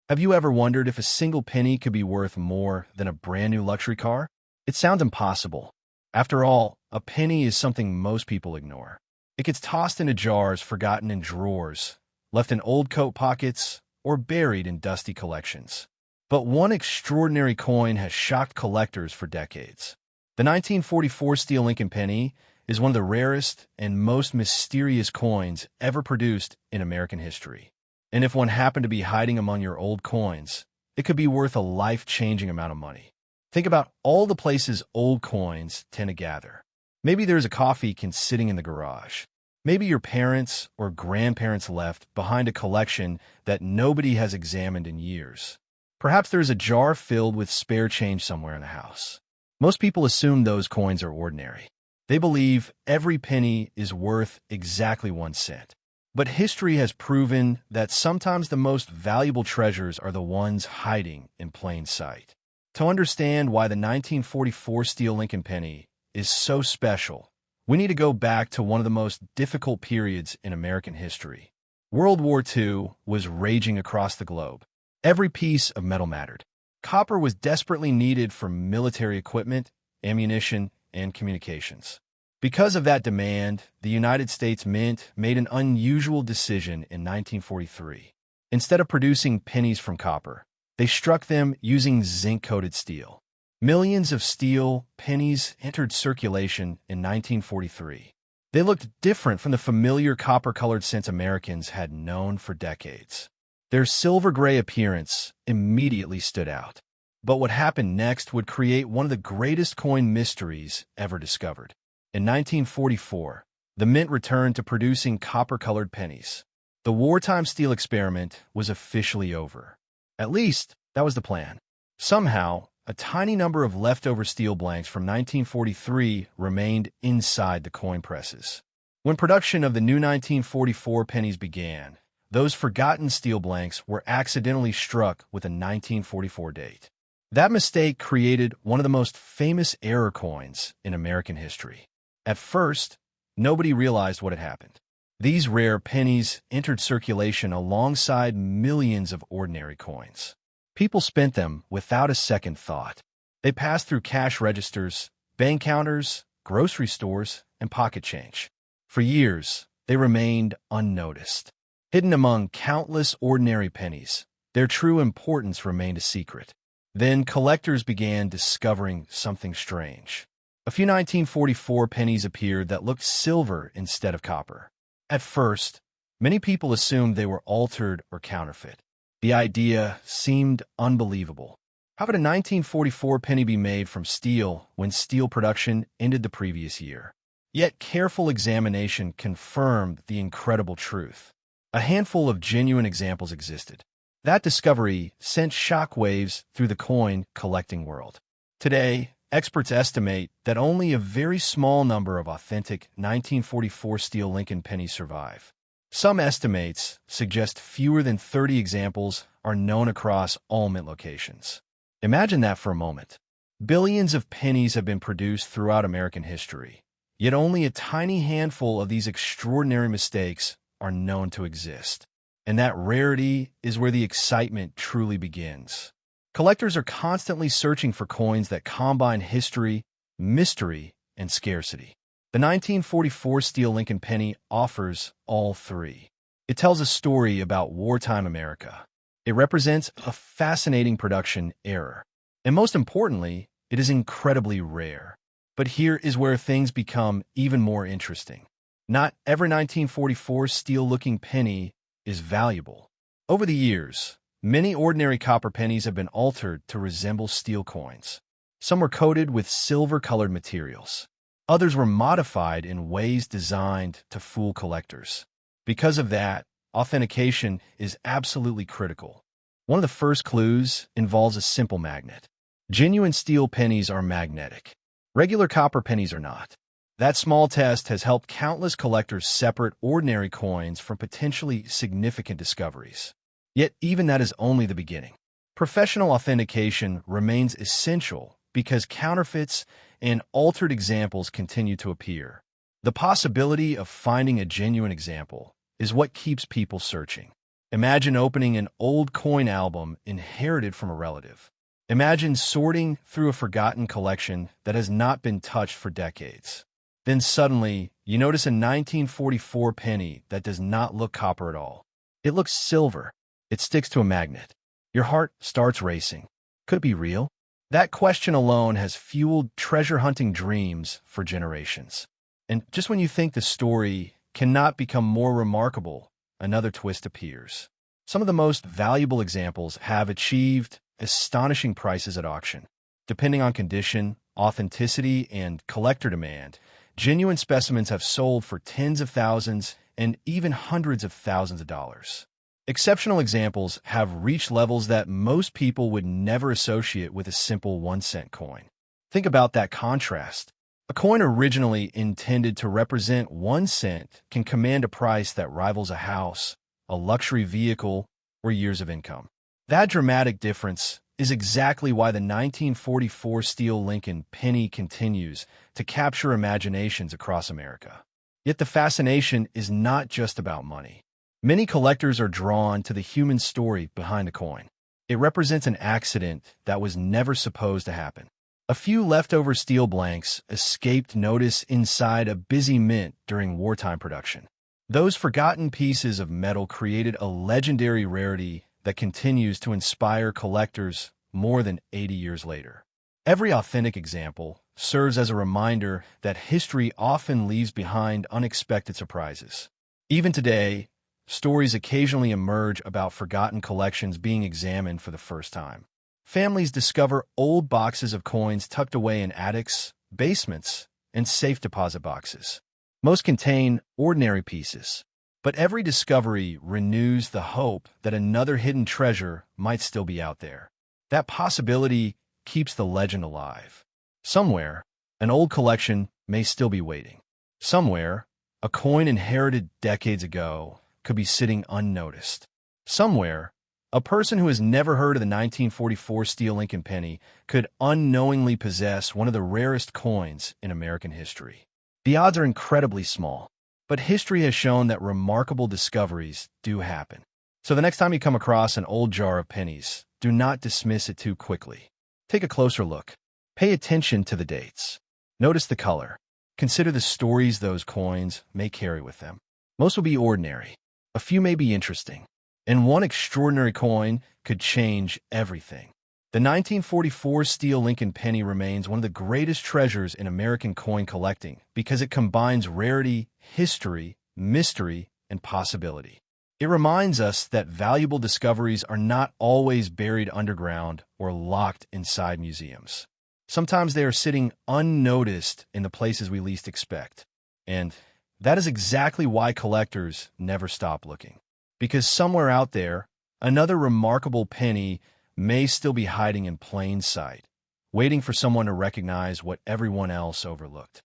Have you ever wondered if a single penny could be worth more than a brand new luxury car? It sounds impossible. After all, a penny is something most people ignore. It gets tossed into jars, forgotten in drawers, left in old coat pockets, or buried in dusty collections. But one extraordinary coin has shocked collectors for decades. The 1944 steel Lincoln penny is one of the rarest and most mysterious coins ever produced in American history. And if one happened to be hiding among your old coins, it could be worth a life-changing amount of money. Think about all the places old coins tend to gather. Maybe there's a coffee can sitting in the garage. Maybe your parents or grandparents left behind a collection that nobody has examined in years. Perhaps there's a jar filled with spare change somewhere in the house. Most people assume those coins are ordinary. They believe every penny is worth exactly 1 cent. But history has proven that sometimes the most valuable treasures are the ones hiding in plain sight. To understand why the 1944 steel Lincoln penny is so special, we need to go back to one of the most difficult periods in American history. World War II was raging across the globe. Every piece of metal mattered. Copper was desperately needed for military equipment, ammunition, and communications. Because of that demand, the United States Mint made an unusual decision in 1943. Instead of producing pennies from copper, they struck them using zinc-coated steel. Millions of steel pennies entered circulation in 1943. They looked different from the familiar copper-colored cents Americans had known for decades. Their silver-gray appearance immediately stood out. But what happened next would create one of the greatest coin mysteries ever discovered. In 1944, the Mint returned to producing copper-colored pennies. The wartime steel experiment was officially over. At least, that was the plan. Somehow, a tiny number of leftover steel blanks from 1943 remained inside the coin presses. When production of the new 1944 pennies began, those forgotten steel blanks were accidentally struck with a 1944 date. That mistake created one of the most famous error coins in American history. At first, nobody realized what had happened. These rare pennies entered circulation alongside millions of ordinary coins. People spent them without a second thought. They passed through cash registers, bank counters, grocery stores, and pocket change. For years, they remained unnoticed. Hidden among countless ordinary pennies, their true importance remained a secret. Then collectors began discovering something strange. A few 1944 pennies appeared that looked silver instead of copper. At first, many people assumed they were altered or counterfeit. The idea seemed unbelievable. How could a 1944 penny be made from steel when steel production ended the previous year? Yet careful examination confirmed the incredible truth. A handful of genuine examples existed. That discovery sent shockwaves through the coin collecting world. Today, experts estimate that only a very small number of authentic 1944 steel Lincoln pennies survive. Some estimates suggest fewer than 30 examples are known across all mint locations. Imagine that for a moment. Billions of pennies have been produced throughout American history, yet only a tiny handful of these extraordinary mistakes are known to exist. And that rarity is where the excitement truly begins. Collectors are constantly searching for coins that combine history, mystery, and scarcity. The 1944 steel Lincoln penny offers all three. It tells a story about wartime America. It represents a fascinating production error. And most importantly, it is incredibly rare. But here is where things become even more interesting. Not every 1944 steel-looking penny is valuable. Over the years, many ordinary copper pennies have been altered to resemble steel coins. Some were coated with silver-colored materials. Others were modified in ways designed to fool collectors. Because of that, authentication is absolutely critical. One of the first clues involves a simple magnet. Genuine steel pennies are magnetic. Regular copper pennies are not. That small test has helped countless collectors separate ordinary coins from potentially significant discoveries. Yet even that is only the beginning. Professional authentication remains essential because counterfeits and altered examples continue to appear. The possibility of finding a genuine example is what keeps people searching. Imagine opening an old coin album inherited from a relative. Imagine sorting through a forgotten collection that has not been touched for decades. Then suddenly, you notice a 1944 penny that does not look copper at all. It looks silver. It sticks to a magnet. Your heart starts racing. Could it be real? That question alone has fueled treasure-hunting dreams for generations. And just when you think the story cannot become more remarkable, another twist appears. Some of the most valuable examples have achieved astonishing prices at auction. Depending on condition, authenticity, and collector demand, genuine specimens have sold for tens of thousands and even hundreds of thousands of dollars. Exceptional examples have reached levels that most people would never associate with a simple 1-cent coin. Think about that contrast. A coin originally intended to represent 1 cent can command a price that rivals a house, a luxury vehicle, or years of income. That dramatic difference is exactly why the 1944 steel Lincoln penny continues to capture imaginations across America. Yet the fascination is not just about money. Many collectors are drawn to the human story behind a coin. It represents an accident that was never supposed to happen. A few leftover steel blanks escaped notice inside a busy mint during wartime production. Those forgotten pieces of metal created a legendary rarity that continues to inspire collectors more than 80 years later. Every authentic example serves as a reminder that history often leaves behind unexpected surprises. Even today, stories occasionally emerge about forgotten collections being examined for the first time. Families discover old boxes of coins tucked away in attics, basements, and safe deposit boxes. Most contain ordinary pieces, but every discovery renews the hope that another hidden treasure might still be out there. That possibility keeps the legend alive. Somewhere, an old collection may still be waiting. Somewhere, a coin inherited decades ago could be sitting unnoticed. Somewhere, a person who has never heard of the 1944 steel Lincoln penny could unknowingly possess one of the rarest coins in American history. The odds are incredibly small, but history has shown that remarkable discoveries do happen. So the next time you come across an old jar of pennies, do not dismiss it too quickly. Take a closer look. Pay attention to the dates. Notice the color. Consider the stories those coins may carry with them. Most will be ordinary. A few may be interesting. And one extraordinary coin could change everything. The 1944 steel Lincoln penny remains one of the greatest treasures in American coin collecting because it combines rarity, history, mystery, and possibility. It reminds us that valuable discoveries are not always buried underground or locked inside museums. Sometimes they are sitting unnoticed in the places we least expect. And that is exactly why collectors never stop looking. Because somewhere out there, another remarkable penny may still be hiding in plain sight, waiting for someone to recognize what everyone else overlooked.